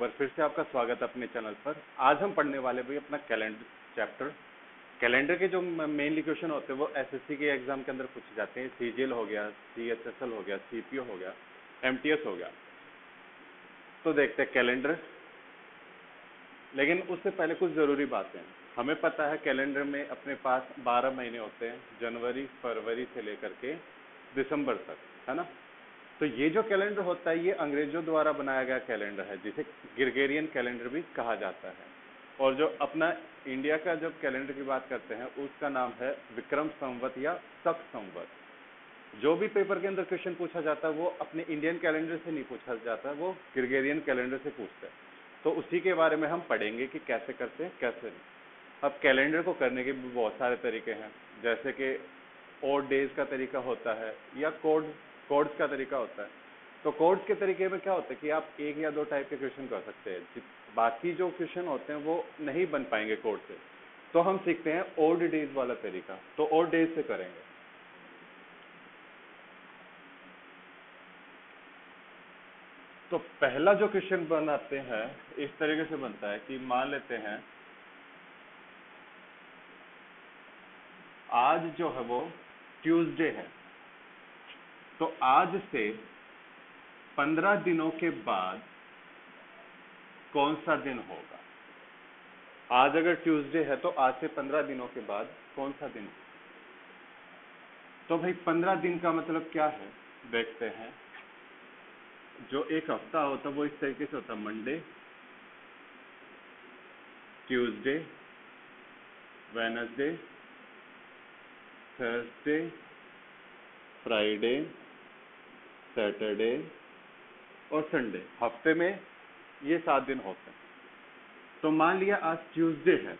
बार फिर से आपका स्वागत है अपने चैनल पर। आज हम पढ़ने वाले भाई अपना कैलेंडर चैप्टर। कैलेंडर के जो मेनली क्वेश्चन होते हैं वो एसएससी के एग्जाम के अंदर पूछे जाते हैं। सीजीएल हो गया, सीएचएसएल हो गया, सीपीओ हो गया, एमटीएस हो गया। तो देखते हैं कैलेंडर, लेकिन उससे पहले कुछ ज़रूरी बातें। हमें पता है कैलेंडर में अपने पास 12 महीने होते हैं, जनवरी फरवरी से लेकर के दिसंबर तक, है ना। तो ये जो कैलेंडर होता है ये अंग्रेजों द्वारा बनाया गया कैलेंडर है, जिसे ग्रेगोरियन कैलेंडर भी कहा जाता है। और जो अपना इंडिया का जब कैलेंडर की बात करते हैं उसका नाम है विक्रम संवत या शक संवत। जो भी पेपर के अंदर क्वेश्चन पूछा जाता है वो अपने इंडियन कैलेंडर से नहीं पूछा जाता, वो ग्रेगोरियन कैलेंडर से पूछते हैं। तो उसी के बारे में हम पढ़ेंगे कि कैसे करते हैं कैसे नहीं। अब कैलेंडर को करने के भी बहुत सारे तरीके हैं, जैसे कि ऑड डेज का तरीका होता है या कोड्स का तरीका होता है। तो कोड्स के तरीके में क्या होता है कि आप एक या दो टाइप के क्वेश्चन कर सकते हैं, बाकी जो क्वेश्चन होते हैं वो नहीं बन पाएंगे कोड से। तो हम सीखते हैं ऑड डेज वाला तरीका। तो ऑड डेज से करेंगे। तो पहला जो क्वेश्चन बनाते हैं इस तरीके से बनता है कि मान लेते हैं आज जो है वो ट्यूसडे है, तो आज से 15 दिनों के बाद कौन सा दिन होगा। आज अगर ट्यूसडे है तो आज से 15 दिनों के बाद कौन सा दिन होगा। तो भाई 15 दिन का मतलब क्या है देखते हैं। जो एक हफ्ता होता है वो इस तरीके से होता है, Monday, Tuesday, Wednesday, Thursday, Friday, Saturday और संडे। हफ्ते में ये 7 दिन होते हैं। तो मान लिया आज ट्यूसडे है,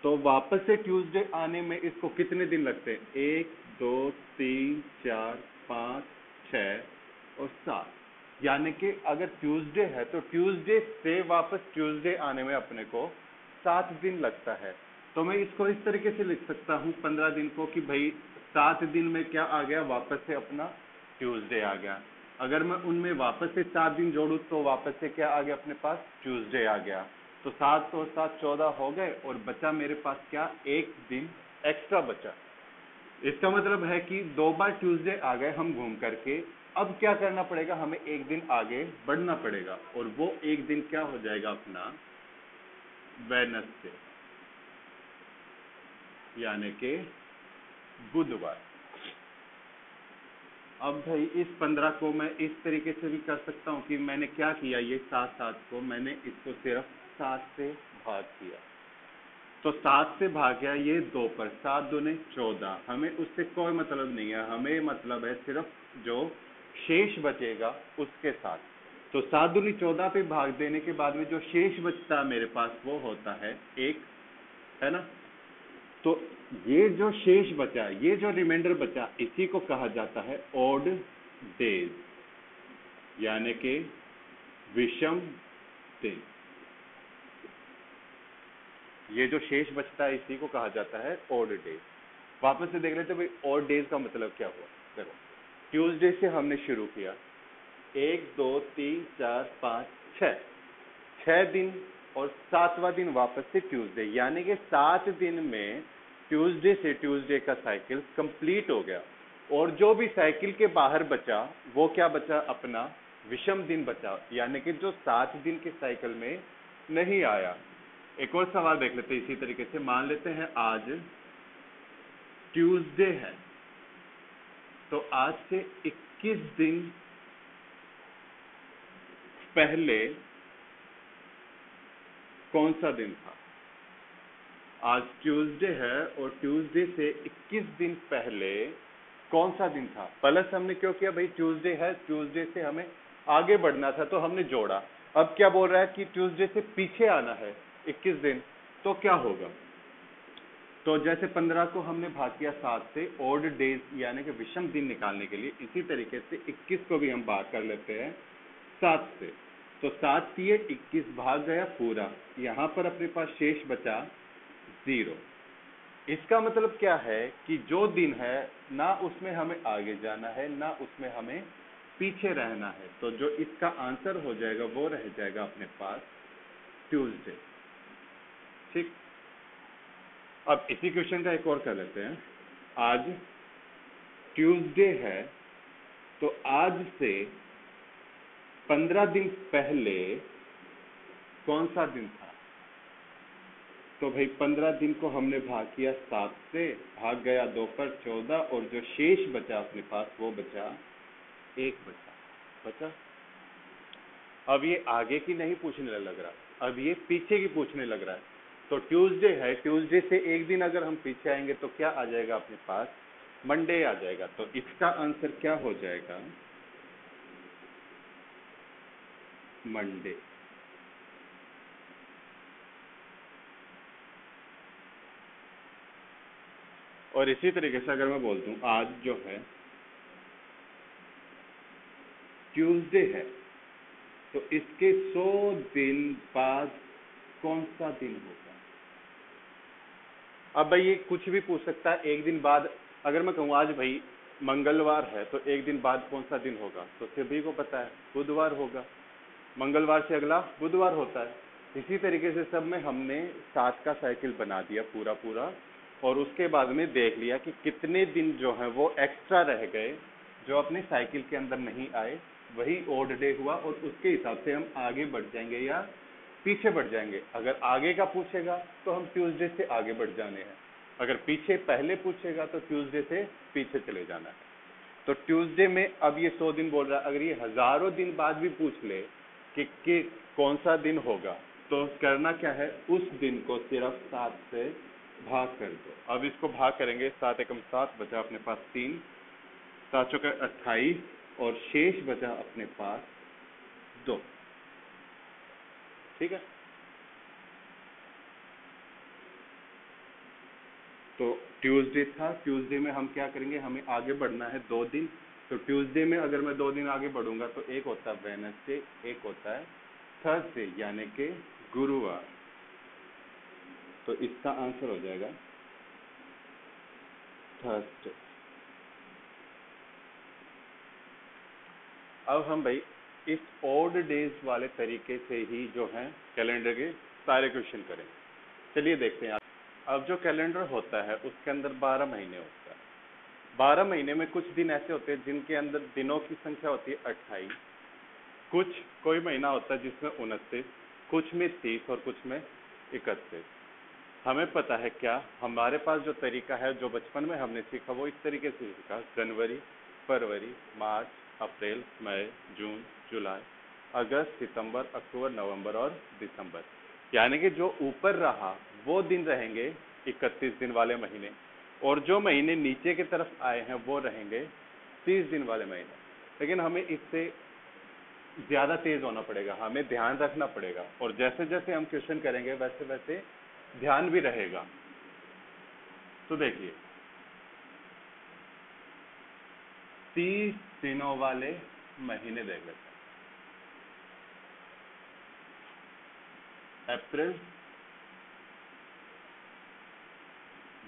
तो वापस से ट्यूसडे आने में इसको कितने दिन लगते हैं। 1 2 3 4 5 6 और 7। यानी कि अगर ट्यूसडे है तो ट्यूसडे से वापस ट्यूसडे आने में अपने को 7 दिन लगता है। तो मैं इसको इस तरीके से लिख सकता हूँ 15 दिन को कि भाई 7 दिन में क्या आ गया, वापस से अपना ट्यूसडे आ गया। अगर मैं उनमें वापस से 7 दिन जोड़ूँ तो वापस से क्या आ गया अपने पास, ट्यूसडे आ गया। तो 7 और 7 14 हो गए और बचा मेरे पास क्या, एक दिन एक्स्ट्रा बचा। इसका मतलब है कि 2 बार ट्यूसडे आ गए हम घूम करके। अब क्या करना पड़ेगा, हमें एक दिन आगे बढ़ना पड़ेगा और वो एक दिन क्या हो जाएगा अपना वेडनेसडे, यानी कि बुधवार। अब भाई इस 15 को मैं इस तरीके से भी कर सकता हूं कि मैंने क्या किया, ये 7 को मैंने इसको सिर्फ 7 से भाग किया। तो 7 से भाग गया ये 2 पर, 7 दूने 14। हमें उससे कोई मतलब नहीं है, हमें मतलब है सिर्फ जो शेष बचेगा उसके साथ। तो 7 दूनी 14 पे भाग देने के बाद में जो शेष बचता है मेरे पास वो होता है 1, है ना। तो ये जो शेष बचा, ये जो रिमाइंडर बचा, इसी को कहा जाता है ऑड डेज, यानी कि विषम दिन। ये जो शेष बचता है इसी को कहा जाता है ऑड डेज। वापस से देख लेते भाई ऑड डेज का मतलब क्या हुआ। देखो ट्यूसडे से हमने शुरू किया, 1 2 3 4 5 6 दिन और 7वां दिन वापस से ट्यूसडे, यानी कि 7 दिन में ट्यूसडे से ट्यूसडे का साइकिल कंप्लीट हो गया। और जो भी साइकिल के बाहर बचा वो क्या बचा, अपना विषम दिन बचा, यानी कि जो 7 दिन के साइकिल में नहीं आया। एक और सवाल देख लेते हैं इसी तरीके से। मान लेते हैं आज ट्यूसडे है, तो आज से 21 दिन पहले कौन सा दिन था। आज ट्यूसडे है और ट्यूसडे से 21 दिन पहले कौन सा दिन था। प्लस हमने क्यों किया भाई, ट्यूसडे है, ट्यूसडे से हमें आगे बढ़ना था तो हमने जोड़ा। अब क्या बोल रहा है कि ट्यूसडे से पीछे आना है 21 दिन, तो क्या होगा। तो जैसे 15 को हमने भाग किया 7 से ऑड डेज यानी कि विषम दिन निकालने के लिए, इसी तरीके से 21 को भी हम भाग कर लेते हैं 7 से। तो 7 दिए 21 भाग गया पूरा, यहां पर अपने पास शेष बचा 0। इसका मतलब क्या है कि जो दिन है ना उसमें हमें आगे जाना है ना उसमें हमें पीछे रहना है, तो जो इसका आंसर हो जाएगा वो रह जाएगा अपने पास ट्यूसडे। ठीक, अब इसी क्वेश्चन का एक और कर लेते हैं। आज ट्यूसडे है, तो आज से 15 दिन पहले कौन सा दिन था? तो भाई 15 दिन को हमने भाग किया 7 से, भाग गया 2 पर 14, और जो शेष बचा अपने पास वो बचा 1 बचा। अब ये आगे की नहीं पूछने लग रहा, अब ये पीछे की पूछने लग रहा है। तो ट्यूसडे है, ट्यूसडे से एक दिन अगर हम पीछे आएंगे तो क्या आ जाएगा अपने पास? मंडे आ जाएगा। तो इसका आंसर क्या हो जाएगा? मंडे। और इसी तरीके से अगर मैं बोल दूं आज जो है ट्यूसडे है, तो इसके 100 दिन बाद कौन सा दिन होगा? अब भाई ये कुछ भी पूछ सकता है। एक दिन बाद अगर मैं कहूँ आज भाई मंगलवार है, तो एक दिन बाद कौन सा दिन होगा? तो सभी को पता है बुधवार होगा। मंगलवार से अगला बुधवार होता है। इसी तरीके से सब में हमने 7 का साइकिल बना दिया पूरा पूरा, और उसके बाद में देख लिया कि कितने दिन जो हैं वो एक्स्ट्रा रह गए जो अपने साइकिल के अंदर नहीं आए, वही ओड डे हुआ, और उसके हिसाब से हम आगे बढ़ जाएंगे या पीछे बढ़ जाएंगे। अगर आगे का पूछेगा तो हम ट्यूसडे से आगे बढ़ जाने हैं, अगर पीछे पहले पूछेगा तो ट्यूसडे से पीछे चले जाना है। तो ट्यूसडे में अब ये 100 दिन बोल रहा है, अगर ये हजारों दिन बाद भी पूछ ले कि कौन सा दिन होगा, तो करना क्या है, उस दिन को सिर्फ 7 से भाग कर दो। अब इसको भाग करेंगे, 7 एकम 7 बचा अपने पास 3, 7 चौके 28, और शेष बचा अपने पास 2। ठीक है, तो ट्यूसडे था, ट्यूसडे में हम क्या करेंगे, हमें आगे बढ़ना है 2 दिन। तो ट्यूसडे में अगर मैं 2 दिन आगे बढ़ूंगा तो एक होता है वेडनेसडे, एक होता है थर्सडे, यानी कि गुरुवार। तो इसका आंसर हो जाएगा थर्सडे। अब हम भाई इस ऑड डेज वाले तरीके से ही जो है कैलेंडर के सारे क्वेश्चन करें। चलिए देखते हैं। अब जो कैलेंडर होता है उसके अंदर 12 महीने होता है। 12 महीने में कुछ दिन ऐसे होते हैं जिनके अंदर दिनों की संख्या होती है 28, कुछ कोई महीना होता है जिसमें 29, कुछ में 30 और कुछ में 31। हमें पता है क्या, हमारे पास जो तरीका है जो बचपन में हमने सीखा वो इस तरीके से सीखा, जनवरी, फरवरी, मार्च, अप्रैल, मई, जून, जुलाई, अगस्त, सितंबर, अक्टूबर, नवंबर और दिसंबर। यानी कि जो ऊपर रहा वो दिन रहेंगे 31 दिन वाले महीने, और जो महीने नीचे की तरफ आए हैं वो रहेंगे 30 दिन वाले महीने। लेकिन हमें इससे ज्यादा तेज होना पड़ेगा, हमें ध्यान रखना पड़ेगा, और जैसे जैसे हम क्वेश्चन करेंगे वैसे वैसे ध्यान भी रहेगा। तो देखिए 30 दिनों वाले महीने देख लेते हैं। अप्रैल,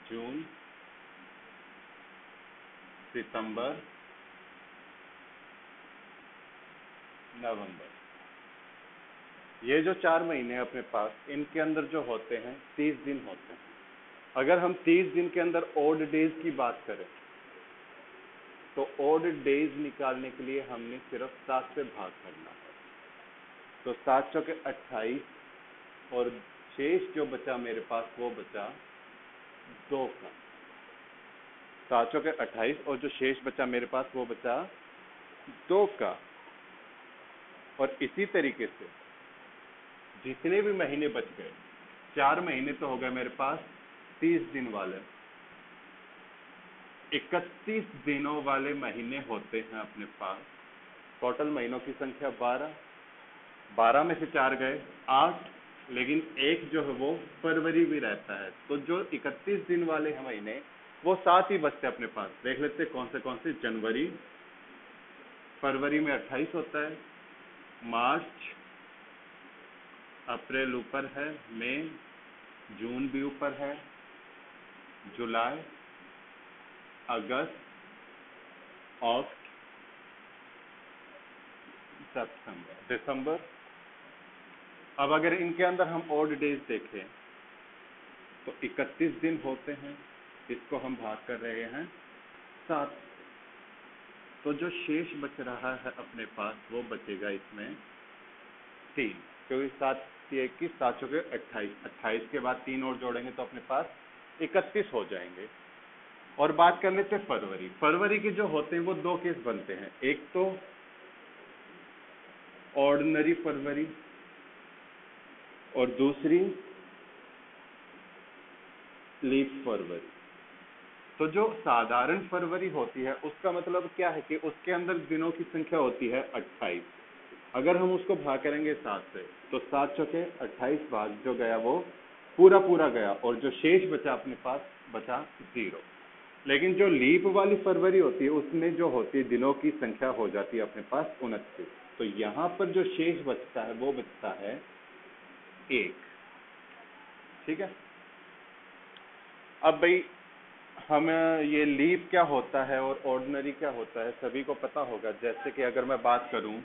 जून, सितंबर, नवंबर, ये जो 4 महीने हैं अपने पास, इनके अंदर जो होते हैं 30 दिन होते हैं। अगर हम 30 दिन के अंदर ऑड डेज की बात करें तो ऑड डेज निकालने के लिए हमने सिर्फ 7 से भाग करना है। तो 7 चौके 28, और शेष जो बचा मेरे पास वो बचा 2 का। 7 चौके 28, और जो शेष बचा मेरे पास वो बचा 2 का। और इसी तरीके से जितने भी महीने बच गए, 4 महीने तो हो गए मेरे पास 30 दिन वाले, 31 दिनों वाले महीने होते हैं अपने पास। टोटल महीनों की संख्या 12, 12 में से 4 गए 8, लेकिन एक जो है वो फरवरी भी रहता है। तो जो 31 दिन वाले हैं महीने वो 7 ही बचते अपने पास। देख लेते हैं कौन से। जनवरी, फरवरी में 28 होता है, मार्च, अप्रैल ऊपर है, मई, जून भी ऊपर है, जुलाई, अगस्त, अगस्त, सितंबर, दिसंबर। अब अगर इनके अंदर हम ऑड डेज देखें तो 31 दिन होते हैं, इसको हम भाग कर रहे हैं 7। तो जो शेष बच रहा है अपने पास वो बचेगा इसमें 3, क्योंकि 7 21 7 चौके 28, 28 के बाद 3 और जोड़ेंगे तो अपने पास 31 हो जाएंगे। और बात कर लेते हैं फरवरी। फरवरी के जो होते हैं वो 2 केस बनते हैं, एक तो ऑर्डिनरी फरवरी और दूसरी लीप फरवरी। तो जो साधारण फरवरी होती है उसका मतलब क्या है कि उसके अंदर दिनों की संख्या होती है 28। अगर हम उसको भाग करेंगे 7 से तो 7 चौके 28 भाग जो गया वो पूरा पूरा गया, और जो शेष बचा अपने पास बचा 0। लेकिन जो लीप वाली फरवरी होती है उसमें जो होती है दिनों की संख्या हो जाती है अपने पास 29। तो यहाँ पर जो शेष बचता है वो बचता है 1। ठीक है। अब भाई हम ये लीप क्या होता है और ऑर्डिनरी क्या होता है सभी को पता होगा। जैसे कि अगर मैं बात करूं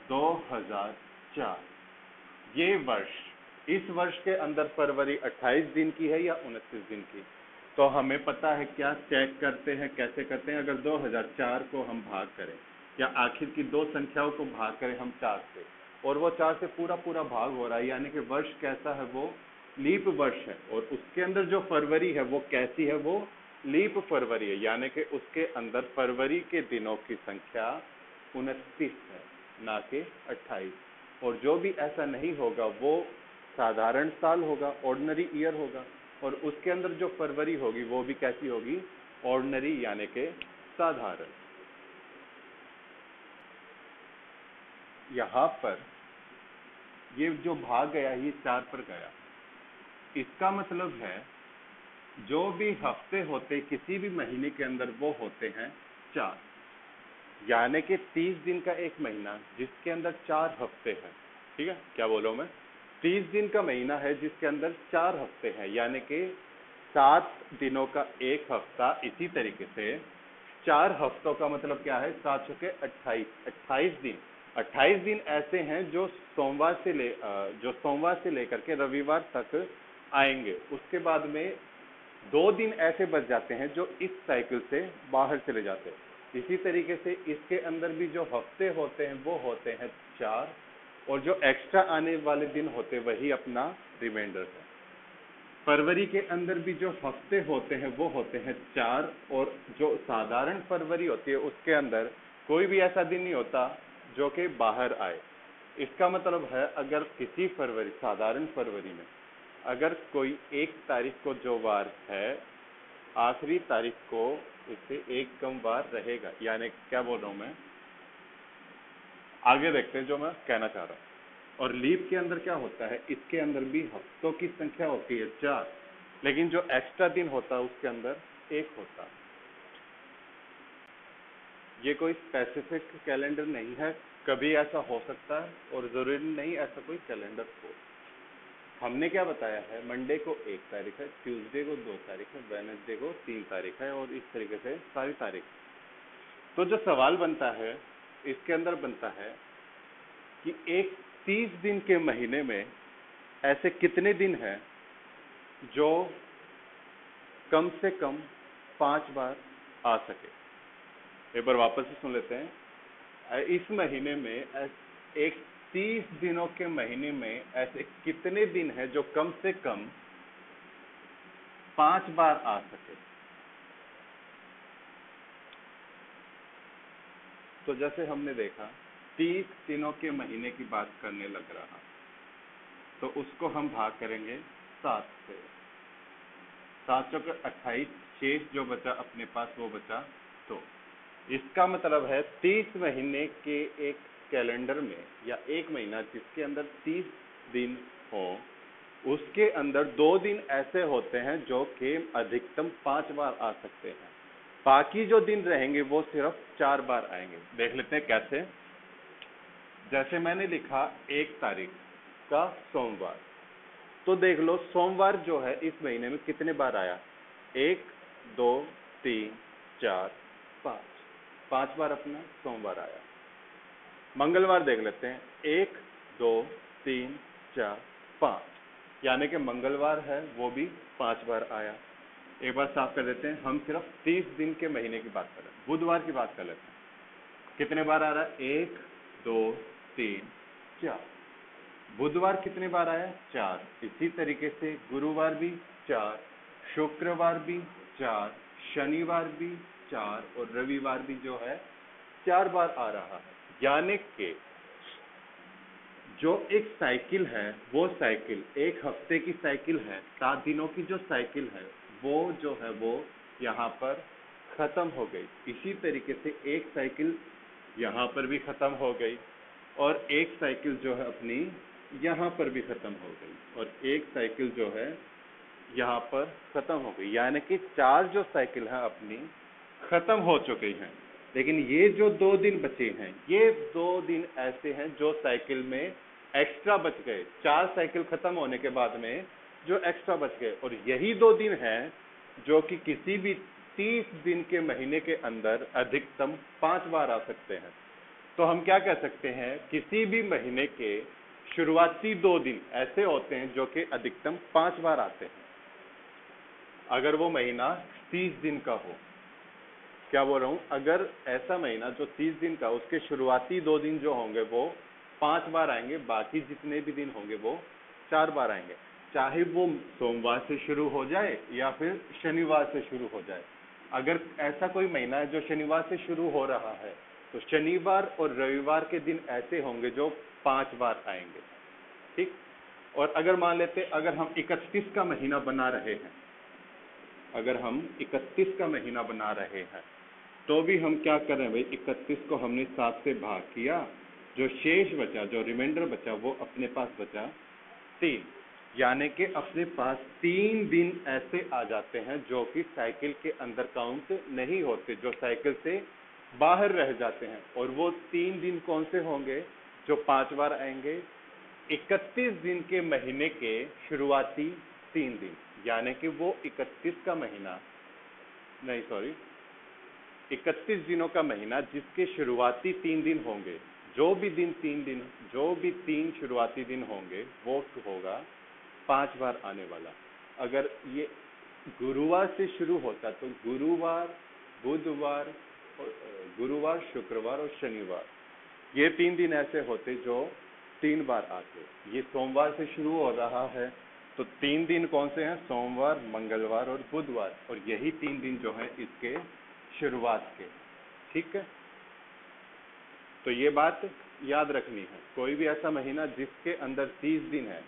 2004, ये वर्ष, इस वर्ष के अंदर फरवरी 28 दिन की है या 29 दिन की, तो हमें पता है क्या चेक करते हैं, कैसे करते हैं। अगर 2004 को हम भाग करें या आखिर की 2 संख्याओं को भाग करें हम 4 से, और वो 4 से पूरा पूरा भाग हो रहा है, यानी कि वर्ष कैसा है वो लीप वर्ष है, और उसके अंदर जो फरवरी है वो कैसी है, वो लीप फरवरी है, यानी कि उसके अंदर फरवरी के दिनों की संख्या 29 है, ना कि 28। और जो भी ऐसा नहीं होगा वो साधारण साल होगा, ऑर्डिनरी ईयर होगा, और उसके अंदर जो फरवरी होगी वो भी कैसी होगी, ऑर्डिनरी यानी कि साधारण। यहाँ पर ये जो भाग गया ये 4 पर गया, इसका मतलब है जो भी हफ्ते होते किसी भी महीने के अंदर वो होते हैं 4, यानी कि 30 दिन का एक महीना जिसके अंदर 4 हफ्ते हैं। ठीक है, क्या बोल रहा हूं मैं, 30 दिन का महीना है जिसके अंदर 4 हफ्ते हैं, यानी कि 7 दिनों का एक हफ्ता। इसी तरीके से 4 हफ्तों का मतलब क्या है, 7 चौके 28, 28 दिन। 28 दिन ऐसे हैं जो सोमवार से लेकर के रविवार तक आएंगे। उसके बाद में 2 दिन ऐसे बच जाते हैं जो इस साइकिल से बाहर चले जाते हैं। इसी तरीके से इसके अंदर भी जो हफ्ते होते हैं वो होते हैं 4, और जो एक्स्ट्रा आने वाले दिन होते हैं वही अपना रिमाइंडर है। फरवरी के अंदर भी जो हफ्ते होते हैं वो होते हैं 4, और जो साधारण फरवरी होती है उसके अंदर कोई भी ऐसा दिन नहीं होता जो कि बाहर आए। इसका मतलब है अगर किसी फरवरी, साधारण फरवरी में अगर कोई 1 तारीख को जो वार है, आखिरी तारीख को इससे 1 कम वार रहेगा। यानी क्या बोल रहा हूं मैं, आगे देखते हैं जो मैं कहना चाह रहा हूं। और लीप के अंदर क्या होता है, इसके अंदर भी हफ्तों की संख्या होती है 4, लेकिन जो एक्स्ट्रा दिन होता है उसके अंदर 1 होता है। ये कोई स्पेसिफिक कैलेंडर नहीं है, कभी ऐसा हो सकता है और जरूरी नहीं ऐसा कोई कैलेंडर हो। हमने क्या बताया है, मंडे को 1 तारीख है, ट्यूसडे को 2 तारीख है, वेडनेसडे को 3 तारीख है, और इस तरीके से सारी तारीख। तो जो सवाल बनता है इसके अंदर बनता है कि एक 30 दिन के महीने में ऐसे कितने दिन हैं जो कम से कम 5 बार आ सके। एक बार वापस से सुन लेते हैं। इस महीने में एक 30 दिनों के महीने में ऐसे कितने दिन हैं जो कम से कम 5 बार आ सके। तो जैसे हमने देखा 30 दिनों के महीने की बात करने लग रहा, तो उसको हम भाग करेंगे 7 से, 7 चौके 28, शेष जो बचा अपने पास वो बचा 2। इसका मतलब है 30 महीने के एक कैलेंडर में, या एक महीना जिसके अंदर 30 दिन हो, उसके अंदर 2 दिन ऐसे होते हैं जो कि अधिकतम 5 बार आ सकते हैं। बाकी जो दिन रहेंगे वो सिर्फ 4 बार आएंगे। देख लेते हैं कैसे। जैसे मैंने लिखा 1 तारीख का सोमवार, तो देख लो सोमवार जो है इस महीने में कितने बार आया, 1 2 3 4 5, 5 बार अपना सोमवार आया। मंगलवार देख लेते हैं, 1 2 3 4 5, यानी कि मंगलवार है वो भी 5 बार आया। एक बार साफ कर देते हैं, हम सिर्फ 30 दिन के महीने की बात कर रहे हैं, बुधवार की बात कर लेते हैं। कितने बार आ रहा है? 1 2 3 4। बुधवार कितने बार आया? 4। इसी तरीके से गुरुवार भी 4, शुक्रवार भी 4, शनिवार भी 4 और रविवार भी जो है 4 बार आ रहा है। यानी कि जो एक साइकिल है, वो साइकिल एक हफ्ते की साइकिल है, 7 दिनों की जो साइकिल है, वो जो है वो यहाँ पर खत्म हो गई। इसी तरीके से एक साइकिल यहाँ पर भी खत्म हो गई और एक साइकिल जो है अपनी यहाँ पर भी खत्म हो गई और एक साइकिल जो है यहाँ पर खत्म हो गई। यानी कि 4 जो साइकिल है अपनी खत्म हो चुकी हैं। लेकिन ये जो 2 दिन बचे हैं, ये 2 दिन ऐसे हैं जो साइकिल में एक्स्ट्रा बच गए। 4 साइकिल खत्म होने के बाद में जो एक्स्ट्रा बच गए, और यही 2 दिन हैं जो कि किसी भी 30 दिन के महीने के अंदर अधिकतम 5 बार आ सकते हैं। तो हम क्या कह सकते हैं, किसी भी महीने के शुरुआती 2 दिन ऐसे होते हैं जो कि अधिकतम 5 बार आते हैं, अगर वो महीना 30 दिन का हो। क्या बोल रहा हूं, अगर ऐसा महीना जो 30 दिन का, उसके शुरुआती 2 दिन जो होंगे वो 5 बार आएंगे, बाकी जितने भी दिन होंगे वो 4 बार आएंगे, चाहे वो सोमवार से शुरू हो जाए या फिर शनिवार से शुरू हो जाए। अगर ऐसा कोई महीना है जो शनिवार से शुरू हो रहा है, तो शनिवार और रविवार के दिन ऐसे होंगे जो 5 बार आएंगे। ठीक। और अगर मान लेते, अगर हम 31 का महीना बना रहे हैं, अगर हम 31 का महीना बना रहे हैं, तो भी हम क्या कर रहे हैं भाई, 31 को हमने 7 से भाग किया, जो शेष बचा, जो रिमाइंडर बचा, वो अपने पास बचा 3। यानी कि अपने पास 3 दिन ऐसे आ जाते हैं जो कि साइकिल के अंदर काउंट नहीं होते, जो साइकिल से बाहर रह जाते हैं। और वो 3 दिन कौन से होंगे जो 5 बार आएंगे? 31 दिन के महीने के शुरुआती 3 दिन, यानी कि वो 31 का महीना, नहीं सॉरी, 31 दिनों का महीना जिसके शुरुआती 3 दिन होंगे, जो भी 3 शुरुआती दिन होंगे वो होगा 5 बार आने वाला। अगर ये गुरुवार से शुरू होता तो गुरुवार, बुधवार, गुरुवार, शुक्रवार और शनिवार, ये 3 दिन ऐसे होते जो 3 बार आते। ये सोमवार से शुरू हो रहा है तो 3 दिन कौन से हैं? सोमवार, मंगलवार और बुधवार, और यही 3 दिन जो हैं इसके शुरुआत के। ठीक है, तो ये बात याद रखनी है। कोई भी ऐसा महीना जिसके अंदर 30 दिन है,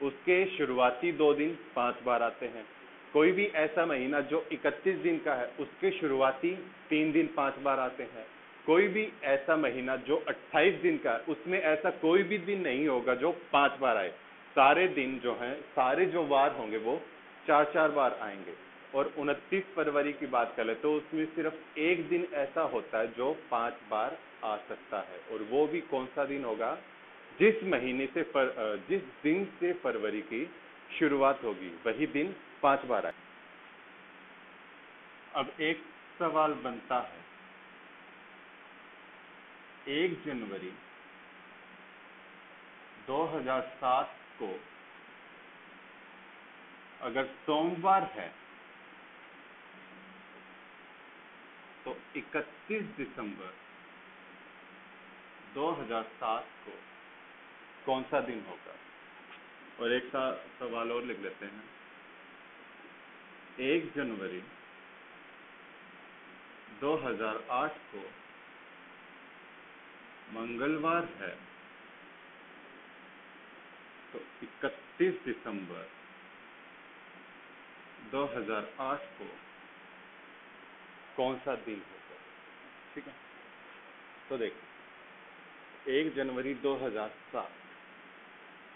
उसके शुरुआती 2 दिन 5 बार आते हैं। कोई भी ऐसा महीना जो 31 दिन का है, उसके शुरुआती 3 दिन 5 बार आते हैं। कोई भी ऐसा महीना जो 28 दिन का है, उसमें ऐसा कोई भी दिन नहीं होगा जो 5 बार आए। सारे दिन जो हैं, सारे जो वार होंगे वो 4-4 बार आएंगे। और 29 फरवरी की बात करें तो उसमें सिर्फ एक दिन ऐसा होता है जो 5 बार आ सकता है, और वो भी कौन सा दिन होगा? जिस महीने से जिस दिन से फरवरी की शुरुआत होगी, वही दिन 5 बार आए। अब एक सवाल बनता है, 1 जनवरी 2007 को अगर सोमवार है तो 31 दिसंबर 2007 को कौन सा दिन होगा? और एक सवाल और लिख लेते हैं, 1 जनवरी 2008 को मंगलवार है तो 31 दिसंबर 2008 को कौन सा दिन होगा? ठीक है, तो देखो 1 जनवरी 2007,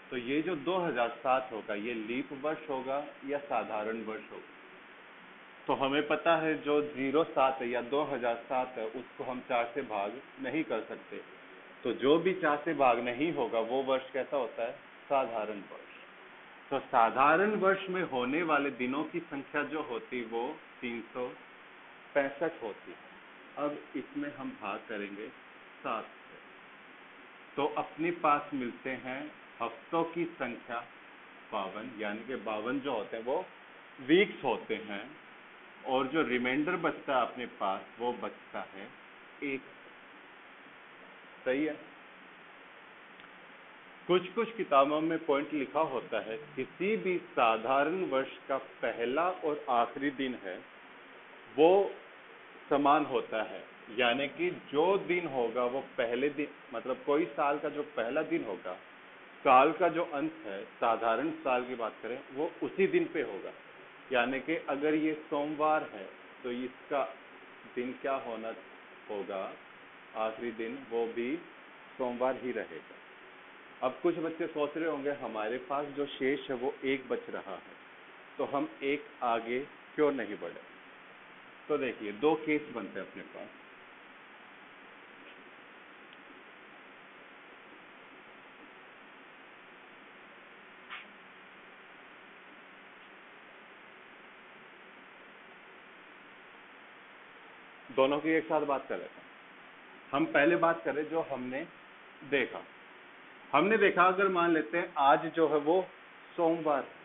तो ये जो 2007 होगा, ये लीप वर्ष होगा या साधारण वर्ष होगा? तो हमें पता है जो 07 है या 2007 है, उसको हम 4 से भाग नहीं कर सकते। तो जो भी 4 से भाग नहीं होगा वो वर्ष कैसा होता है? साधारण वर्ष। तो साधारण वर्ष में होने वाले दिनों की संख्या जो होती वो 365 होती है। अब इसमें हम भाग करेंगे 7 से। तो अपने पास मिलते हैं हफ्तों की संख्या 52, यानी कि 52 जो होते हैं वो वीक्स होते हैं, और जो रिमाइंडर बचता है अपने पास वो बचता है 1। सही है। कुछ कुछ किताबों में पॉइंट लिखा होता है किसी भी साधारण वर्ष का पहला और आखिरी दिन है वो समान होता है, यानी कि जो दिन होगा वो पहले दिन, मतलब कोई साल का जो पहला दिन होगा, साल का जो अंत है, साधारण साल की बात करें, वो उसी दिन पे होगा। यानी कि अगर ये सोमवार है तो इसका दिन क्या होना होगा, आखिरी दिन वो भी सोमवार ही रहेगा। अब कुछ बच्चे सोच रहे होंगे हमारे पास जो शेष है वो 1 बच रहा है, तो हम 1 आगे क्यों नहीं बढ़े। तो देखिए 2 केस बनते हैं अपने पास। दोनों की एक साथ बात कर लेते हैं। हम पहले बात करें जो हमने देखा। हमने देखा अगर मान लेते हैं आज जो है वो सोमवार है,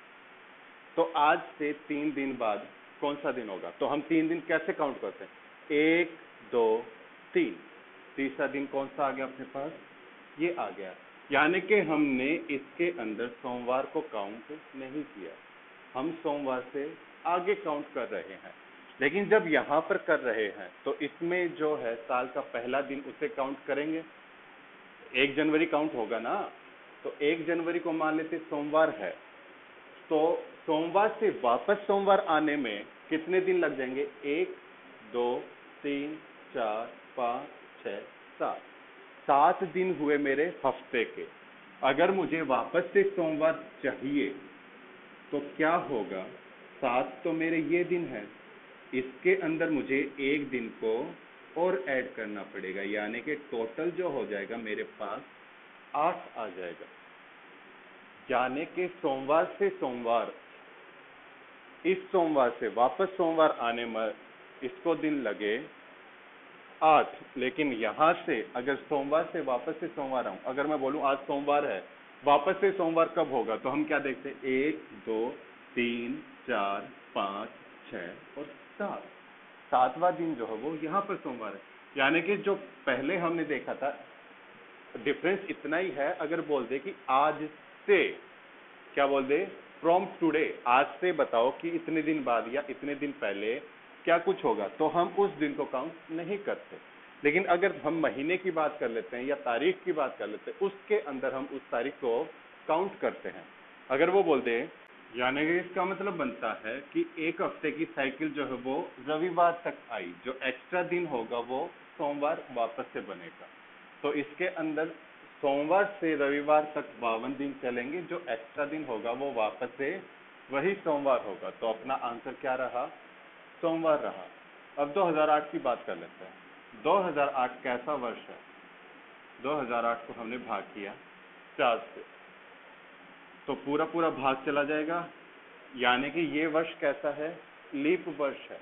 तो आज से 3 दिन बाद कौन सा दिन होगा, तो हम 3 दिन कैसे काउंट करते हैं, 1 2 3, तीसरा दिन कौन सा आ गया अपने पास, ये आ गया। यानी कि हमने इसके अंदर सोमवार को काउंट नहीं किया, हम सोमवार से आगे काउंट कर रहे हैं। लेकिन जब यहाँ पर कर रहे हैं तो इसमें जो है साल का पहला दिन उसे काउंट करेंगे, 1 जनवरी काउंट होगा ना, तो 1 जनवरी को मान लेते सोमवार है, तो सोमवार से वापस सोमवार आने में कितने दिन लग जाएंगे, 1 2 3 4 5 6 7, 7 दिन हुए मेरे हफ्ते के। अगर मुझे वापस से सोमवार चाहिए तो क्या होगा, 7 तो मेरे ये दिन है, इसके अंदर मुझे 1 दिन को और ऐड करना पड़ेगा, यानी कि टोटल जो हो जाएगा मेरे पास 8 आ जाएगा। यानी कि सोमवार से सोमवार, इस सोमवार से वापस सोमवार आने में इसको दिन लगे 8, लेकिन यहाँ से अगर सोमवार से वापस से सोमवार आऊँ, अगर मैं बोलूँ आज सोमवार है, वापस से सोमवार कब होगा, तो हम क्या देखते हैं, 1 2 3 4 5 6 और 7, 7वां दिन जो है वो यहाँ पर सोमवार है। यानी कि जो पहले हमने देखा था डिफरेंस इतना ही है। अगर बोल दे कि आज से, क्या बोल दे, फ्रॉम टुडे, आज से बताओ कि इतने दिन बाद या इतने दिन पहले क्या कुछ होगा, तो हम उस दिन को काउंट नहीं करते। लेकिन अगर हम महीने की बात कर लेते हैं या तारीख की बात कर लेते हैं, उसके अंदर हम उस तारीख को काउंट करते हैं। अगर वो बोल दे, यानी कि इसका मतलब बनता है कि एक हफ्ते की साइकिल जो है वो रविवार तक आई, जो एक्स्ट्रा दिन होगा वो सोमवार वापस से बनेगा, तो इसके अंदर सोमवार से रविवार तक 52 दिन चलेंगे, जो एक्स्ट्रा दिन होगा वो वापस से वही सोमवार होगा। तो अपना आंसर क्या रहा, सोमवार रहा। अब 2008 की बात कर लेते हैं। 2008 कैसा वर्ष है, 2008 को हमने भाग किया 4 से, तो पूरा पूरा भाग चला जाएगा, यानी कि ये वर्ष कैसा है, लीप वर्ष है।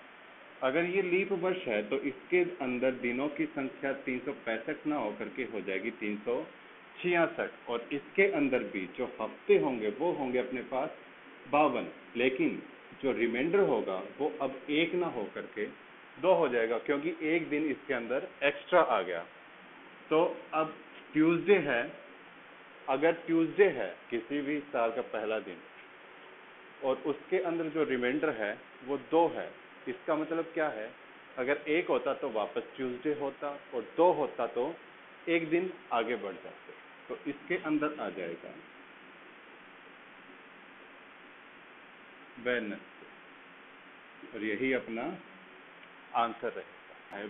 अगर ये लीप वर्ष है तो इसके अंदर दिनों की संख्या 365 ना होकर के हो जाएगी 366, और इसके अंदर भी जो हफ्ते होंगे वो होंगे अपने पास 52, लेकिन जो रिमाइंडर होगा वो अब 1 ना हो करके 2 हो जाएगा, क्योंकि 1 दिन इसके अंदर एक्स्ट्रा आ गया। तो अब ट्यूसडे है, अगर ट्यूसडे है किसी भी साल का पहला दिन और उसके अंदर जो रिमाइंडर है वो 2 है, इसका मतलब क्या है, अगर 1 होता तो वापस ट्यूसडे होता और 2 होता तो 1 दिन आगे बढ़ जाते, तो इसके अंदर आ जाएगा वेडनेसडे, और यही अपना आंसर रहेगा।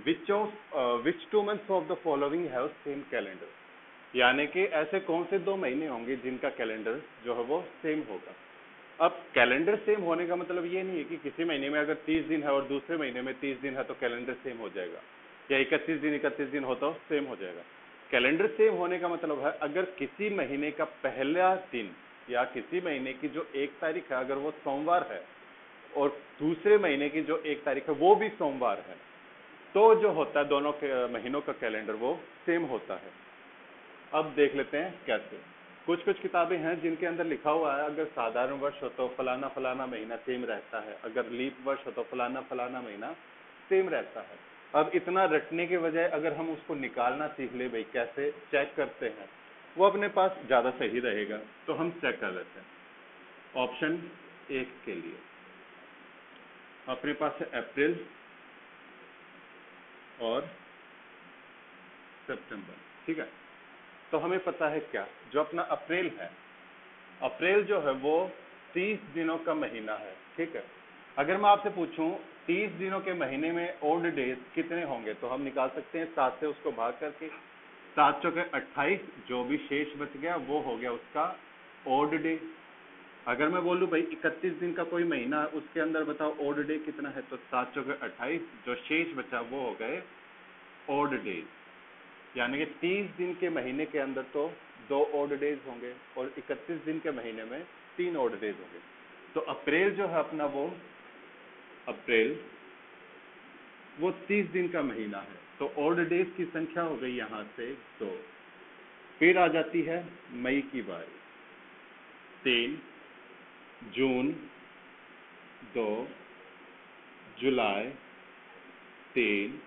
विच 2 months of the following have same calendar, यानी कि ऐसे कौन से 2 महीने होंगे जिनका कैलेंडर जो है वो सेम होगा। अब कैलेंडर सेम होने का मतलब ये नहीं है कि किसी महीने में अगर 30 दिन है और दूसरे महीने में 30 दिन है तो कैलेंडर सेम हो जाएगा, या 31 दिन हो तो सेम हो जाएगा। कैलेंडर सेम होने का मतलब है अगर किसी महीने का पहला दिन या किसी महीने की जो 1 तारीख है अगर वो सोमवार है और दूसरे महीने की जो 1 तारीख है वो भी सोमवार है, तो जो होता है दोनों के महीनों का कैलेंडर वो सेम होता है। अब देख लेते हैं कैसे। कुछ कुछ किताबें हैं जिनके अंदर लिखा हुआ है अगर साधारण वर्ष हो तो फलाना फलाना महीना सेम रहता है, अगर लीप वर्ष हो तो फलाना फलाना महीना सेम रहता है। अब इतना रटने के बजाय अगर हम उसको निकालना सीख ले, भाई कैसे चेक करते हैं, वो अपने पास ज़्यादा सही रहेगा। तो हम चेक कर लेते हैं। ऑप्शन 1 के लिए अपने पास है अप्रैल और सितंबर, ठीक है। तो हमें पता है क्या, जो अपना अप्रैल है, अप्रैल जो है वो 30 दिनों का महीना है, ठीक है। अगर मैं आपसे पूछूं 30 दिनों के महीने में ओड डेज कितने होंगे, तो हम निकाल सकते हैं 7 से उसको भाग करके। 7 चौके 28, जो भी शेष बच गया वो हो गया उसका ओड डे। अगर मैं बोलूं भाई 31 दिन का कोई महीना, उसके अंदर बताओ ओड डे कितना है, तो 7 चौके 28, जो शेष बचा वो हो गए ओड डेज। यानी कि 30 दिन के महीने के अंदर तो 2 ओड डेज होंगे और 31 दिन के महीने में 3 ओड डेज होंगे। तो अप्रैल जो है अपना अप्रैल वो 30 दिन का महीना है, तो ओड डेज की संख्या हो गई यहां से 2। फिर आ जाती है मई की बारी, 3, जून 2, जुलाई 3,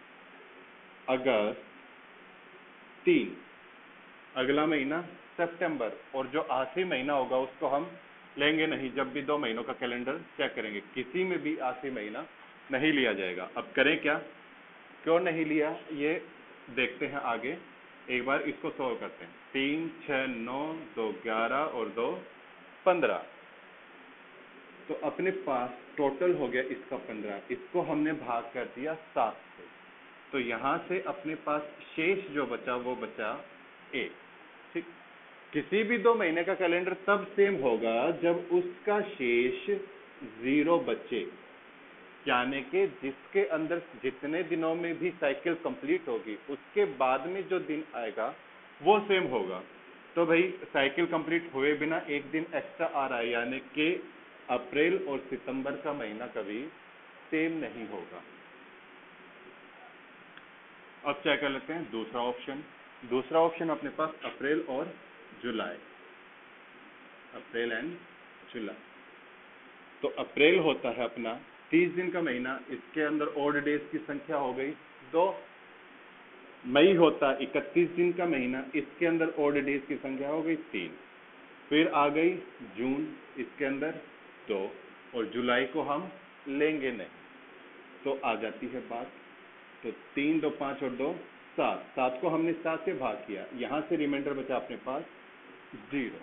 अगस्त 3, अगला महीना सितंबर, और जो आखिरी महीना होगा उसको हम लेंगे नहीं। जब भी 2 महीनों का कैलेंडर चेक करेंगे किसी में भी आखिरी महीना नहीं लिया जाएगा। अब करें क्या, क्यों नहीं लिया ये देखते हैं आगे। एक बार इसको सॉल्व करते हैं। 3, 6, 9, 2, 11 और 2, 15। तो अपने पास टोटल हो गया इसका 15, इसको हमने भाग कर दिया 7 से, तो यहां से अपने पास शेष जो बचा वो बचा 1, ठीक। किसी भी 2 महीने का कैलेंडर तब सेम होगा जब उसका शेष 0 बचे, यानी कि जिसके अंदर जितने दिनों में भी साइकिल कंप्लीट होगी उसके बाद में जो दिन आएगा वो सेम होगा। तो भाई साइकिल कंप्लीट हुए बिना एक दिन एक्स्ट्रा आ रहा है, यानी कि अप्रैल और सितंबर का महीना कभी सेम नहीं होगा। अब चेक कर लेते हैं दूसरा ऑप्शन। दूसरा ऑप्शन अपने पास अप्रैल और जुलाई, अप्रैल एंड जुलाई। तो अप्रैल होता है अपना 30 दिन का महीना, इसके अंदर ओड डेज की संख्या हो गई 2। मई होता 31 दिन का महीना, इसके अंदर ओड डेज की संख्या हो गई 3। फिर आ गई जून, इसके अंदर 2, और जुलाई को हम लेंगे नहीं, तो आ जाती है बात। तो 3, 2, 5 और 2, 7। 7 को हमने 7 से भाग किया, यहां से रिमाइंडर बचा अपने पास 0,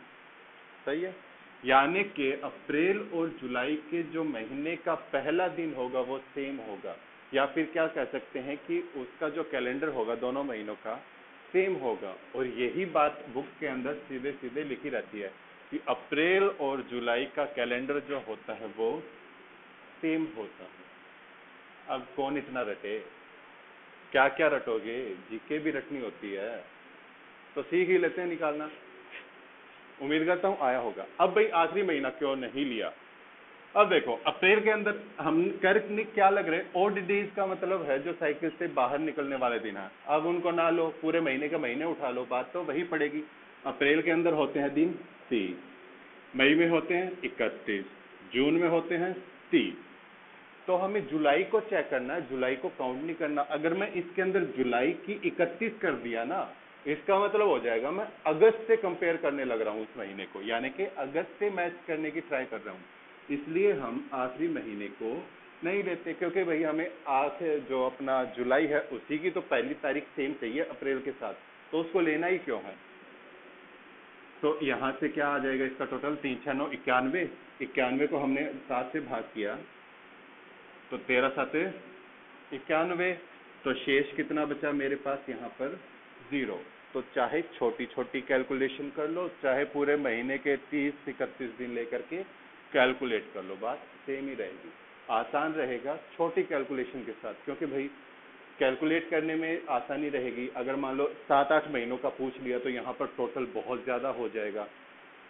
सही है। यानी कि अप्रैल और जुलाई के जो महीने का पहला दिन होगा वो सेम होगा, या फिर क्या कह सकते हैं कि उसका जो कैलेंडर होगा दोनों महीनों का सेम होगा। और यही बात बुक के अंदर सीधे सीधे लिखी रहती है कि अप्रैल और जुलाई का कैलेंडर जो होता है वो सेम होता है। अब कौन इतना रटे, क्या क्या रटोगे, जीके भी रटनी होती है, तो सीख ही लेते हैं निकालना। उम्मीद करता हूं आया होगा। अब भाई आखिरी महीना क्यों नहीं लिया। अब देखो अप्रैल के अंदर हम कर क्या लग रहे, ओड डेज का मतलब है जो साइकिल से बाहर निकलने वाले दिन है। अब उनको ना लो, पूरे महीने के महीने उठा लो, बात तो वही पड़ेगी। अप्रैल के अंदर होते हैं दिन 30, मई में होते हैं 31, जून में होते हैं 30। तो हमें जुलाई को चेक करना है, जुलाई को काउंट नहीं करना। अगर मैं इसके अंदर जुलाई की 31 कर दिया ना, इसका मतलब हो जाएगा मैं अगस्त से कंपेयर करने लग रहा हूं उस महीने को, यानी कि अगस्त से मैच करने की ट्राई कर रहा हूं। इसलिए हम आखिरी महीने को नहीं लेते, क्योंकि भाई हमें जो अपना जुलाई है उसी की तो पहली तारीख सेम चाहिए अप्रैल के साथ, तो उसको लेना ही क्यों है। तो यहां से क्या आ जाएगा इसका टोटल, 3, 6, 9, 91। 91 को हमने 7 से भाग किया तो 13, 7, 91। तो शेष कितना बचा मेरे पास यहाँ पर 0। तो चाहे छोटी छोटी कैलकुलेशन कर लो, चाहे पूरे महीने के 30, 31 दिन लेकर के कैलकुलेट कर लो, बात सेम ही रहेगी। आसान रहेगा छोटी कैलकुलेशन के साथ, क्योंकि भाई कैलकुलेट करने में आसानी रहेगी। अगर मान लो 7-8 महीनों का पूछ लिया तो यहाँ पर टोटल बहुत ज़्यादा हो जाएगा,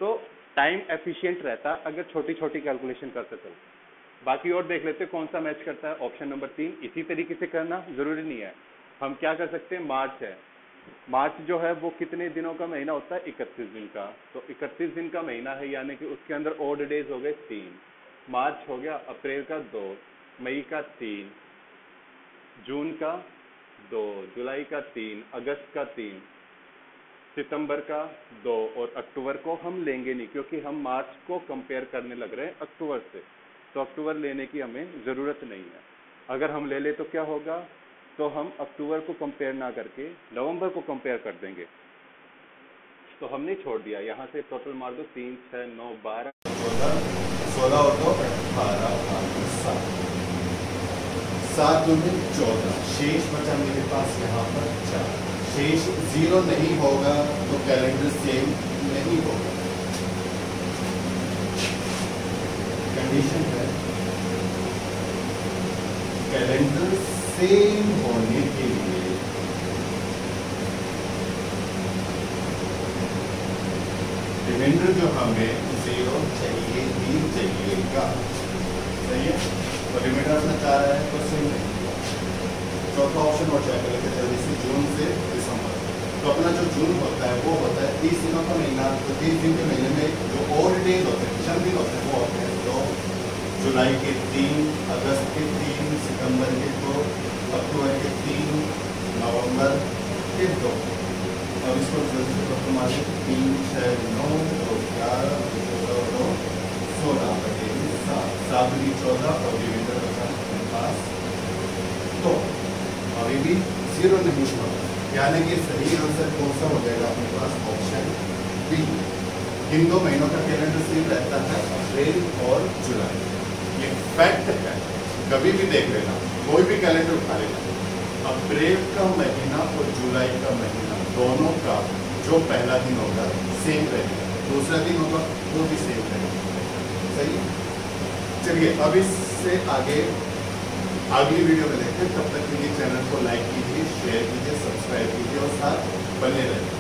तो टाइम एफिशिएंट रहता अगर छोटी छोटी कैलकुलेशन करते चलो। बाकी और देख लेते कौन सा मैच करता है। ऑप्शन नंबर 3 इसी तरीके से करना जरूरी नहीं है। हम क्या कर सकते हैं, मार्च है, मार्च जो है वो कितने दिनों का महीना होता है? 31 दिन का। तो 31 दिन का महीना है, यानी कि उसके अंदर ऑड डेज हो गए 3। मार्च हो गया, अप्रैल का 2, मई का 3, जून का 2, जुलाई का 3, अगस्त का 3, सितंबर का 2 और अक्टूबर को हम लेंगे नहीं, क्योंकि हम मार्च को कंपेयर करने लग रहे हैं अक्टूबर से। तो अक्टूबर लेने की हमें ज़रूरत नहीं है। अगर हम ले ले तो क्या होगा? तो हम अक्टूबर को कंपेयर ना करके नवंबर को कंपेयर कर देंगे। तो हमने छोड़ दिया, यहाँ से टोटल मार दो 3, 6, 9, 12, 14, 16 और 2, 18, 7, 7 दूनी 14, शेष बचा मेरे पास यहाँ पर 4। शेष 0 नहीं होगा तो कैलेंडर सेम नहीं होगा। कंडीशन है कैलेंडर सेम होने के लिए रिमाइंडर जो हमें 0 चाहिए ही चाहिएगा। सही है, तो रिमाइंडर अपना 4 है तो सेम नहीं। चौथा ऑप्शन और चेक करते जल्दी से, जून से दिसंबर। तो अपना जो जून होता है वो होता है 30 दिनों का महीना। तो 30 दिन के महीने में जो और डेज होते हैं, जन्म दिन होते हैं, वो होते हैं 2, जुलाई के 3, अगस्त के 3, सितंबर के 2, अक्टूबर के 3, नवंबर के 2। अब इसको जल्दी से करते मारे 3, 6, 9, 11, 2, 16, 7, 7 दूनी 14 और रिमाइंडर बचा हमारे पास 2। अभी भी 0 नहीं हुआ, यानी कि सही आंसर कौन सा हो जाएगा अपने पास? Option B. इन 2 महीनों का कैलेंडर सेम रहता है, अप्रैल और जुलाई। ये फैक्ट है, कभी भी देख लेना, कोई भी कैलेंडर उठा लेना, अप्रैल का महीना और जुलाई का महीना दोनों का जो पहला दिन होगा सेम रहेगा, दूसरा दिन होगा वो भी सेम रहेगा। सही है, चलिए अब इससे आगे अगली वीडियो में देखते हैं। तब तक के लिए चैनल को लाइक कीजिए, शेयर कीजिए, सब्सक्राइब कीजिए और साथ बने रहिए।